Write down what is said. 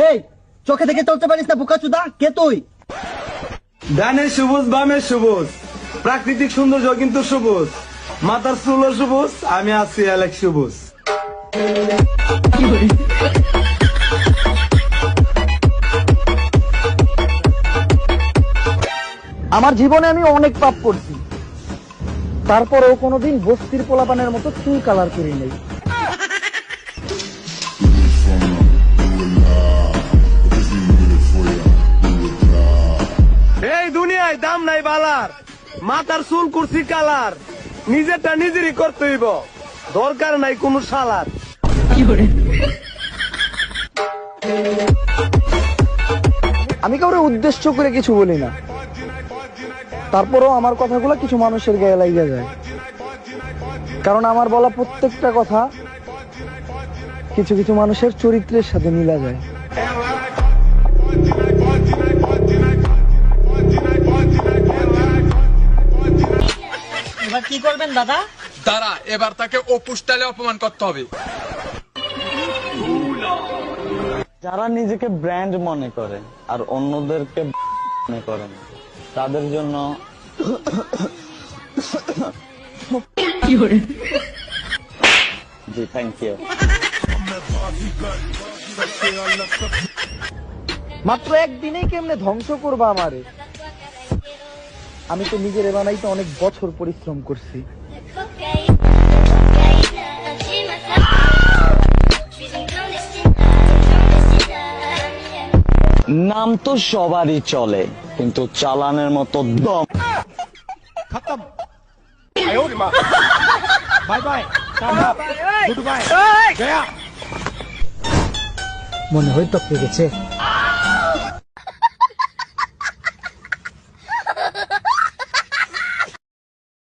এই চোখে দেখে চলতে পারিস না বোকাচোদা, কে তুই? ডানে সবুজ বামে সবুজ, প্রাকৃতিক সৌন্দর্য কিন্তু সবুজ, মাথার চুলও সবুজ, আমি আছি অ্যালেক সবুজ। আমার জীবনে আমি অনেক পাপ করছি, তারপরেও কোনোদিন বস্তির পোলাপানের মতো চুল কালার করি নাই। এই দুনিয়ায় দাম নাই বালার, মাথার চুল করছি কালার, নিজেরটা নিজেরই করতে হইব, দরকার নাই কোনো সালার। আমি কাউরে উদ্দেশ্য করে কিছু বলি না, তারপরেও আমার কথাগুলো কিছু মানুষের গায়ে লাগিয়ে যায়, কারণ আমার বলা প্রত্যেকটা কথা কিছু কিছু মানুষের চরিত্রের সাথে মিলা যায়। এবার কি করবেন দাদা? দাঁড়া, এবার তাকে অপু স্টাইলে অপমান করতে হবে। যারা নিজেকে ব্র্যান্ড মনে করে আর অন্যদেরকে মনে করে না, তাদের জন্য জি থ্যাংক ইউ। মাত্র একদিনেই কেমনে ধ্বংস করবা আমারে? আমি তো নিজের বানাইতে অনেক বছর পরিশ্রম করছি। নাম তো সবারই চলে, কিন্তু চালানের মতো দম। মনে হয় টপকে গেছে।